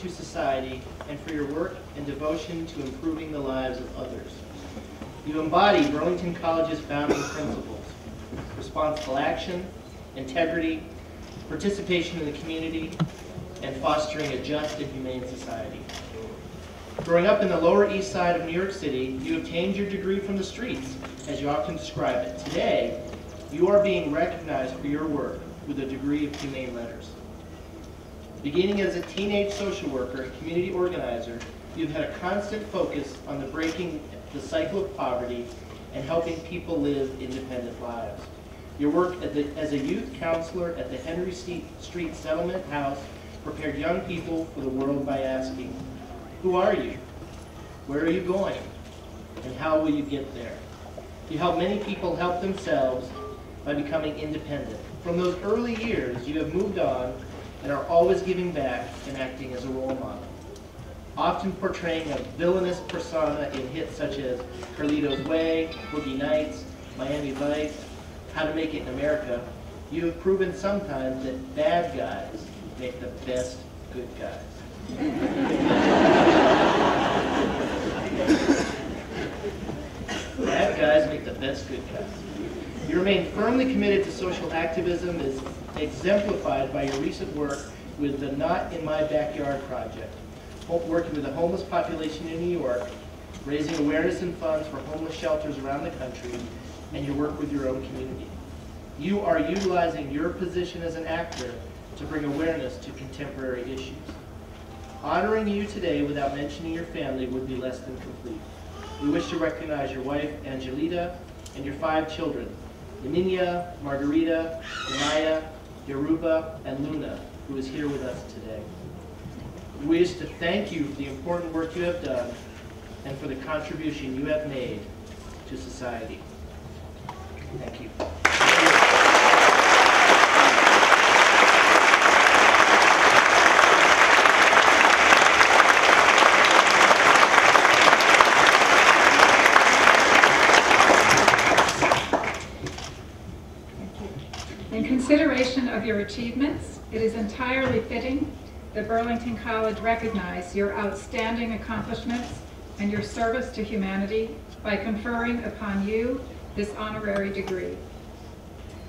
to society and for your work and devotion to improving the lives of others. You embody Burlington College's founding principles: responsible action, integrity, participation in the community, and fostering a just and humane society. Growing up in the Lower East Side of New York City, you obtained your degree from the streets, as you often describe it. Today, you are being recognized for your work with a degree of Humane Letters. Beginning as a teenage social worker and community organizer, you've had a constant focus on breaking the cycle of poverty and helping people live independent lives. Your work as a youth counselor at the Henry Street Settlement House prepared young people for the world by asking, who are you? Where are you going? And how will you get there? You help many people help themselves by becoming independent. From those early years, you have moved on and are always giving back and acting as a role model. Often portraying a villainous persona in hits such as Carlito's Way, Boogie Nights, Miami Vice, How to Make It in America, you have proven sometimes that bad guys make the best good guys. Bad guys make the best good guys. You remain firmly committed to social activism, as exemplified by your recent work with the Not in My Backyard project, working with the homeless population in New York, raising awareness and funds for homeless shelters around the country, and your work with your own community. You are utilizing your position as an actor to bring awareness to contemporary issues. Honoring you today without mentioning your family would be less than complete. We wish to recognize your wife, Angelita, and your 5 children, Yaminia, Margarita, Maya, Yoruba, and Luna, who is here with us today. We wish to thank you for the important work you have done and for the contribution you have made to society. Thank you. In consideration of your achievements, it is entirely fitting that Burlington College recognize your outstanding accomplishments and your service to humanity by conferring upon you this honorary degree.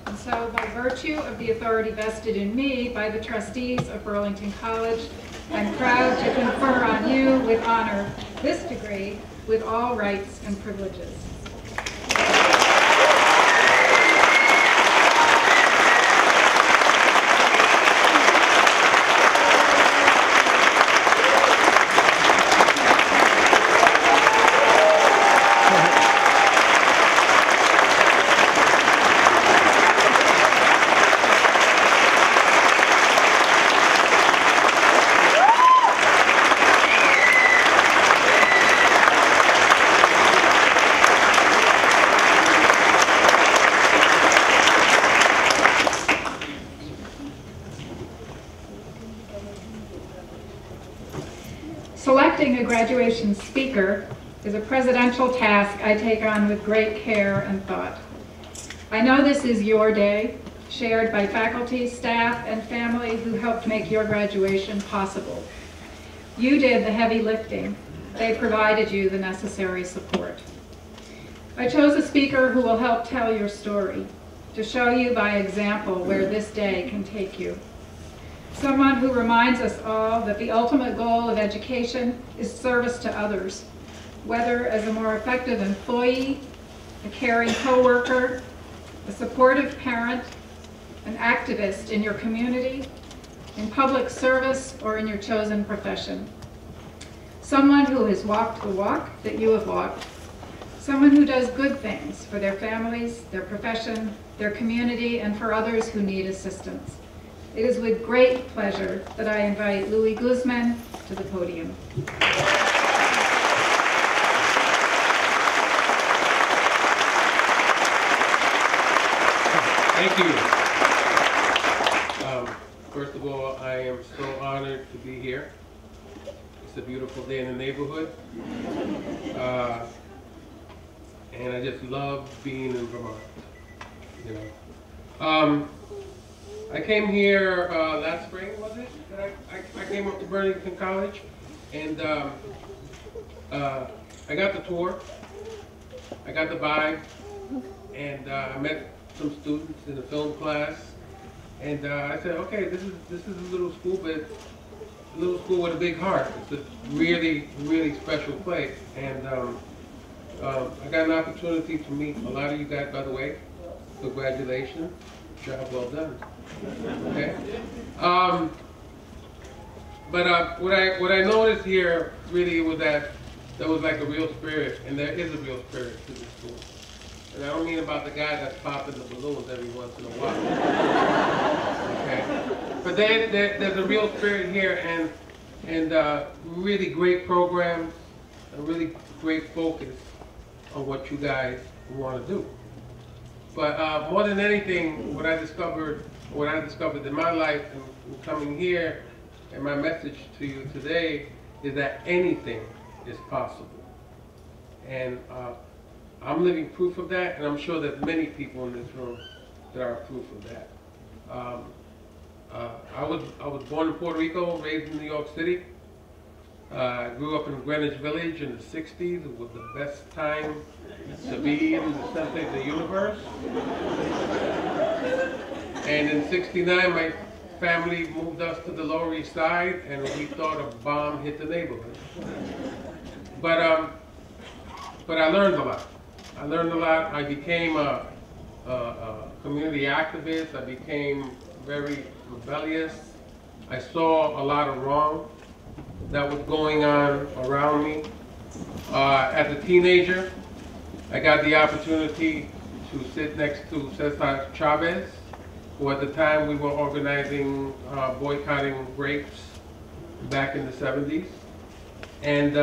And so, by virtue of the authority vested in me by the trustees of Burlington College, I'm proud to confer on you with honor this degree with all rights and privileges. Selecting a graduation speaker is a presidential task I take on with great care and thought. I know this is your day, shared by faculty, staff, and family who helped make your graduation possible. You did the heavy lifting. They provided you the necessary support. I chose a speaker who will help tell your story, to show you by example where this day can take you. Someone who reminds us all that the ultimate goal of education is service to others, whether as a more effective employee, a caring coworker, a supportive parent, an activist in your community, in public service, or in your chosen profession. Someone who has walked the walk that you have walked. Someone who does good things for their families, their profession, their community, and for others who need assistance. It is with great pleasure that I invite Luis Guzman to the podium. Thank you. First of all, I am so honored to be here. It's a beautiful day in the neighborhood. And I just love being in Vermont. You know. I came here last spring, was it? I came up to Burlington College, and I got the tour, I got the vibe, and I met some students in the film class, and I said, okay, this is a little school, but it's a little school with a big heart. It's a really, really special place, and I got an opportunity to meet a lot of you guys, by the way. Congratulations, job well done. Okay. But what I noticed here really was that there was like a real spirit, and there is a real spirit to this school. And I don't mean about the guy that's popping the balloons every once in a while. Okay. But there's a real spirit here, and really great programs, a really great focus on what you guys want to do. But more than anything, what I discovered in my life and coming here, and my message to you today is that anything is possible. And I'm living proof of that, and I'm sure that many people in this room that are proof of that. I was born in Puerto Rico, raised in New York City. I grew up in Greenwich Village in the 60s. It was the best time to be in the center of the universe. And in '69, my family moved us to the Lower East Side, and we thought a bomb hit the neighborhood. But I learned a lot. I learned a lot. I became a community activist. I became very rebellious. I saw a lot of wrong that was going on around me. As a teenager, I got the opportunity to sit next to Cesar Chavez, who at the time we were organizing boycotting grapes back in the 70s. And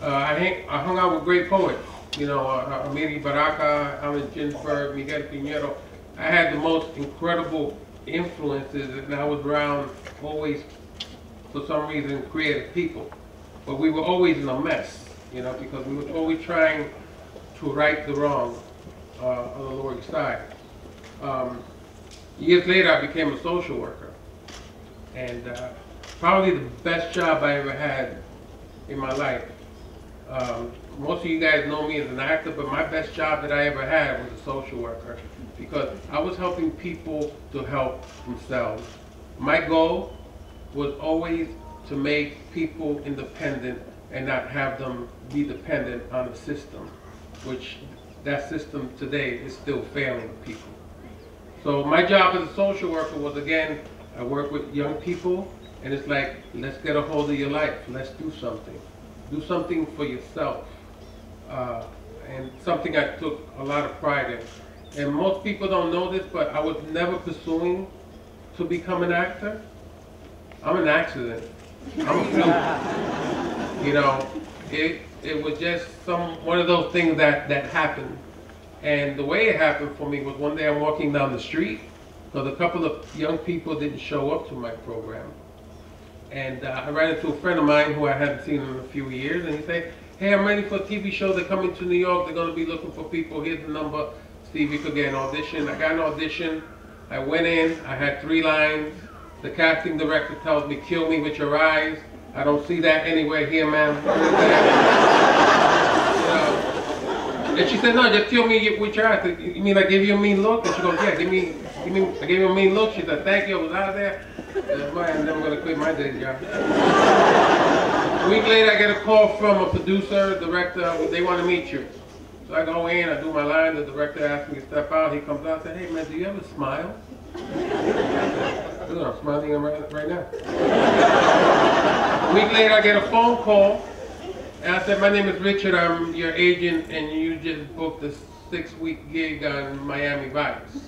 I hung out with great poets, you know, Amiri Baraka, Allen Ginsberg, Miguel Piñero. I had the most incredible influences, and I was around always, for some reason, creative people. But we were always in a mess, you know, because we were always trying to right the wrong on the Lower East Side. Years later, I became a social worker. And probably the best job I ever had in my life. Most of you guys know me as an actor, but my best job that I ever had was a social worker, because I was helping people to help themselves. My goal was always to make people independent and not have them be dependent on the system, which that system today is still failing people. So my job as a social worker was, again, I work with young people, and it's like, let's get a hold of your life. Let's do something. Do something for yourself. And something I took a lot of pride in. And most people don't know this, but I was never pursuing to become an actor. I'm an accident. I'm a fluke. You know, it was just one of those things that happened. And the way it happened for me was one day I'm walking down the street, because a couple of young people didn't show up to my program. And I ran into a friend of mine who I hadn't seen in a few years, and he said, hey, I'm ready for a TV show. They're coming to New York. They're going to be looking for people. Here's the number. See if you could get an audition. I got an audition. I went in. I had 3 lines. The casting director tells me, kill me with your eyes. I don't see that anywhere here, ma'am. And she said, no, just kill me with your eyes. You mean I give you a mean look? And she goes, yeah, I gave you a mean look. She said, thank you. I was out of there. I'm never going to quit my day job. A week later, I get a call from a producer, director. They want to meet you. So I go in, I do my line. The director asks me to step out. He comes out and says, hey, man, do you ever smile? I'm smiling right now. A week later, I get a phone call. And I said, my name is Richard. I'm your agent, and you just booked a 6-week gig on Miami Vice.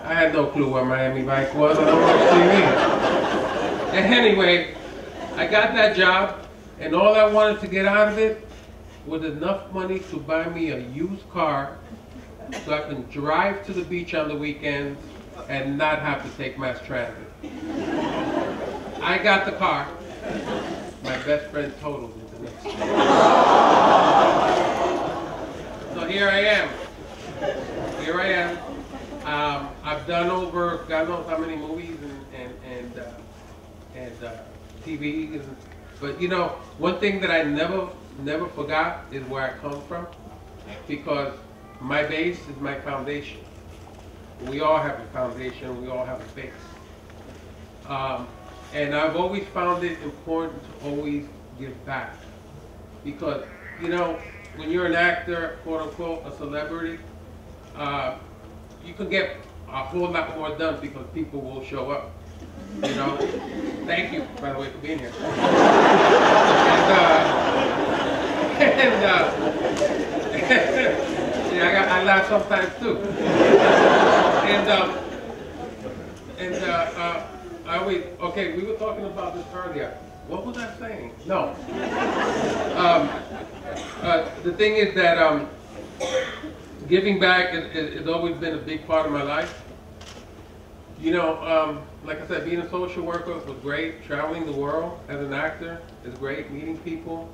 I had no clue where Miami Vice was. I don't want to see me. And anyway, I got that job, and all I wanted to get out of it was enough money to buy me a used car so I can drive to the beach on the weekends and not have to take mass transit. I got the car. My best friend totaled it the next day. So here I am. Here I am. I've I've done over God knows how many movies and TV, but you know, one thing that I never forgot is where I come from, because my base is my foundation. We all have a foundation, we all have a base. And I've always found it important to always give back, because you know, when you're an actor, quote unquote, a celebrity, you can get a whole lot more done because people will show up. You know, thank you, by the way, for being here. Yeah, I laugh sometimes too. I always, okay, we were talking about this earlier. What was I saying? No. The thing is that giving back has always been a big part of my life. You know, like I said, being a social worker was great. Traveling the world as an actor is great, meeting people.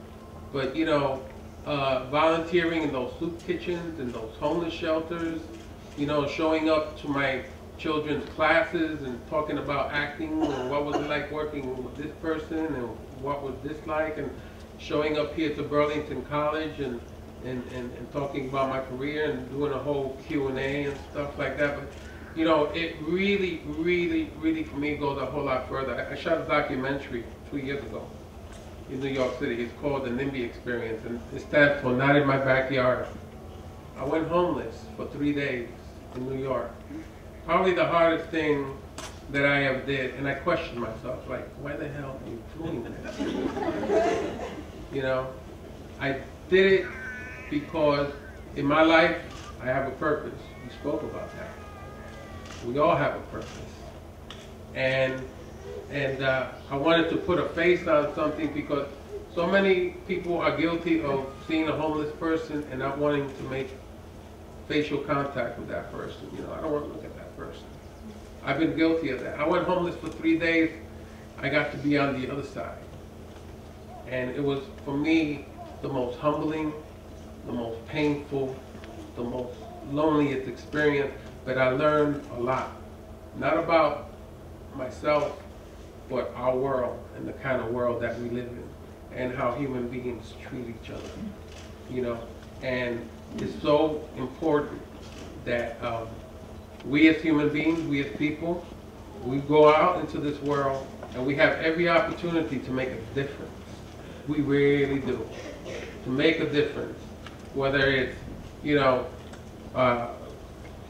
But you know, volunteering in those soup kitchens and those homeless shelters, you know, showing up to my children's classes and talking about acting and what was it like working with this person and what was this like, and showing up here to Burlington College and talking about my career and doing a whole Q&A and stuff like that. But you know, it really for me goes a whole lot further. I shot a documentary 2 years ago in New York City. It's called The NIMBY Experience, and it stands for Not in My Backyard. I went homeless for 3 days in New York. Probably the hardest thing that I ever did, and I questioned myself, like, why the hell are you doing this? You know, I did it because in my life, I have a purpose. We spoke about that. We all have a purpose. And I wanted to put a face on something, because so many people are guilty of seeing a homeless person and not wanting to make facial contact with that person. You know, I don't want to look at that person. I've been guilty of that. I went homeless for 3 days. I got to be on the other side. And it was, for me, the most humbling, the most painful, the most loneliest experience. But I learned a lot. Not about myself, but our world and the kind of world that we live in and how human beings treat each other. You know, and it's so important that we as human beings, we as people, we go out into this world and we have every opportunity to make a difference. We really do. To make a difference. Whether it's, you know,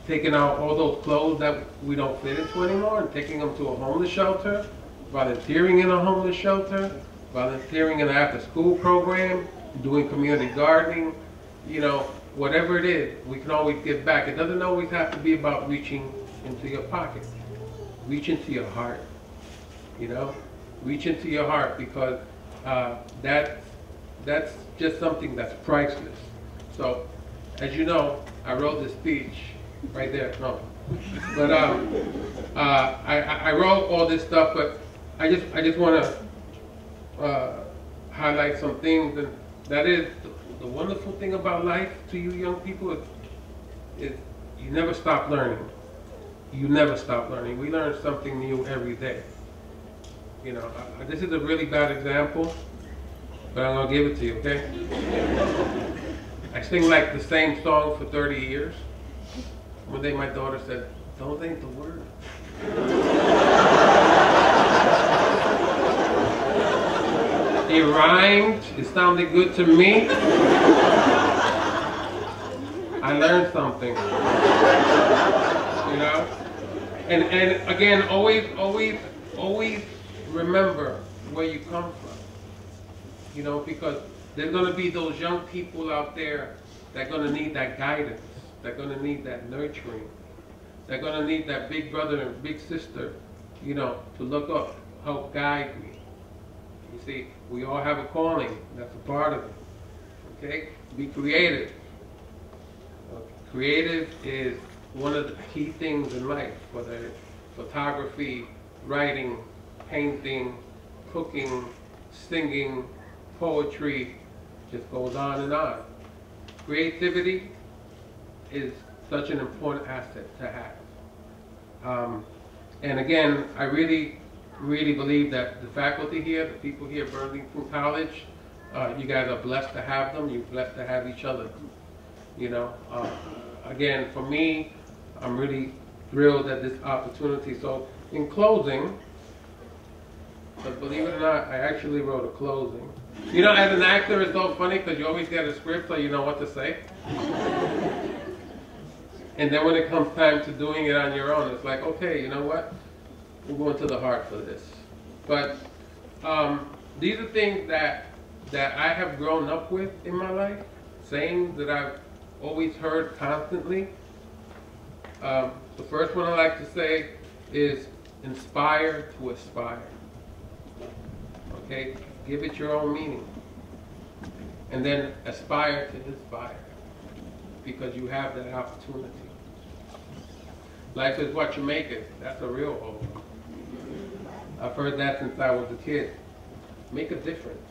taking out all those clothes that we don't fit into anymore and taking them to a homeless shelter, volunteering in a homeless shelter, volunteering in an after-school program, doing community gardening, you know, whatever it is, we can always give back. It doesn't always have to be about reaching into your pocket. Reach into your heart, you know? Reach into your heart, because that's just something that's priceless. So, as you know, I wrote this speech right there, no. But I wrote all this stuff, but I just want to highlight some things, and that is the wonderful thing about life to you young people is you never stop learning. You never stop learning. We learn something new every day. You know, this is a really bad example, but I'm gonna give it to you, okay? I sing like the same song for 30 years. One day my daughter said, "Those ain't the words." It rhymed, it sounded good to me. I learned something, you know? And again, always remember where you come from, you know, because there's gonna be those young people out there that are gonna need that guidance, they're gonna need that nurturing, they're gonna need that big brother and big sister, you know, to look up, help guide me. You see, we all have a calling. That's a part of it. Okay? Be creative. Creative is one of the key things in life, whether it's photography, writing, painting, cooking, singing, poetry, just goes on and on. Creativity is such an important asset to have. And again, I really believe that the faculty here, the people here at Burlington College, you guys are blessed to have them. You're blessed to have each other. You know, again, for me, I'm really thrilled at this opportunity. So, in closing, but believe it or not, I actually wrote a closing. You know, as an actor, it's so funny because you always get a script so you know what to say. And then when it comes time to doing it on your own, it's like, okay, you know what? We're going to the heart for this. But these are things that I have grown up with in my life, sayings that I've always heard constantly. The first one I like to say is inspire to aspire. Okay? Give it your own meaning. And then aspire to inspire, because you have that opportunity. Life is what you make it. That's a real old one. I've heard that since I was a kid. Make a difference.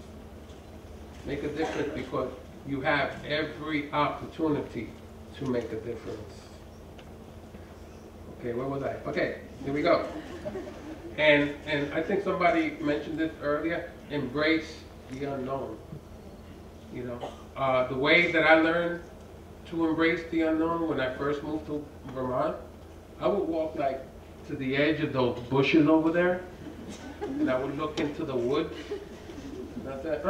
Make a difference because you have every opportunity to make a difference. Okay, where was I? Okay, here we go. And I think somebody mentioned this earlier, embrace the unknown. You know, the way that I learned to embrace the unknown when I first moved to Vermont, I would walk like to the edge of those bushes over there, and I would look into the woods, and I said,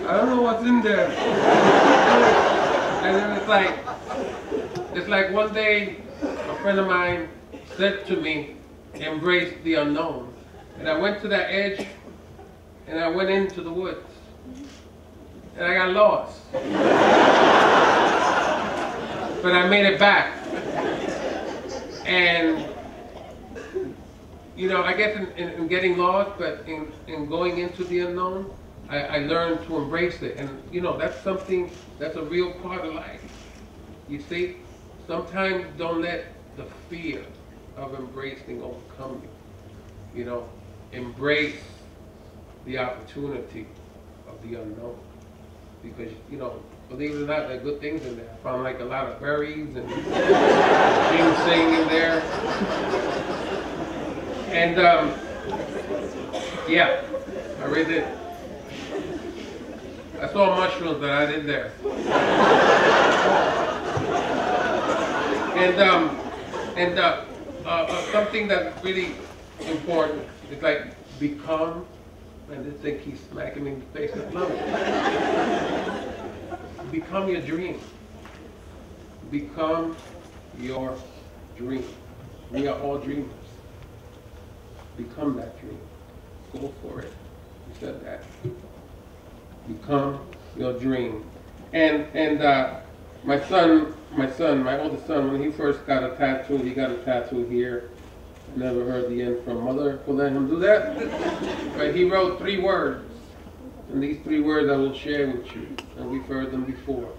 I don't know what's in there. And then it's like one day a friend of mine said to me, embrace the unknown. And I went to that edge and I went into the woods. And I got lost. But I made it back. And, you know, I guess in getting lost, but in going into the unknown, I learned to embrace it. And, you know, that's something that's a real part of life. You see, sometimes don't let the fear of embracing overcome you. You know, embrace the opportunity of the unknown. Because, you know, believe it or not, there are good things in there. I found like a lot of berries and ginseng in there. And, yeah, I really did. I saw mushrooms, but I didn't there. And something that's really important is like become, and this thing keeps smacking me in the face, I love it. Become your dream. Become your dream. We are all dreamers. Become that dream. Go for it. You said that. Become your dream. And my oldest son, when he first got a tattoo, he got a tattoo here. I never heard the end from mother for letting him do that. But he wrote 3 words. And these 3 words I will share with you. And we've heard them before.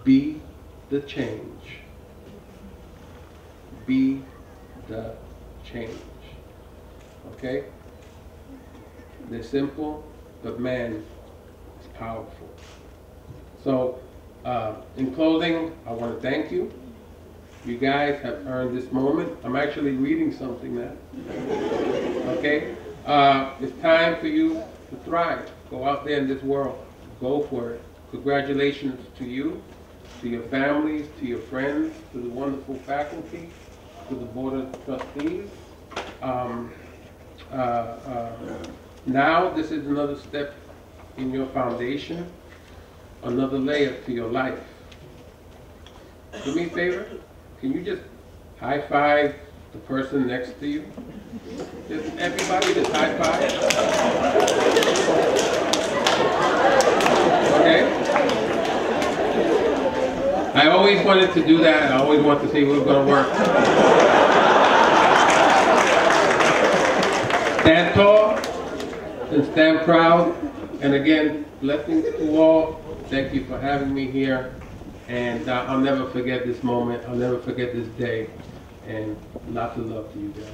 Be the change. Be the change. Okay? They're simple, but man, it's powerful. So, in closing, I want to thank you. You guys have earned this moment. I'm actually reading something now. Okay? It's time for you to thrive. Go out there in this world. Go for it. Congratulations to you, to your families, to your friends, to the wonderful faculty, to the Board of Trustees. Now, this is another step in your foundation, another layer to your life. Do me a favor. Can you just high five the person next to you? Just everybody just high five. Okay? I always wanted to do that. I always wanted to see what was going to work. Stand tall and stand proud. And again, blessings to all. Thank you for having me here. And I'll never forget this moment. I'll never forget this day. And lots of love to you guys.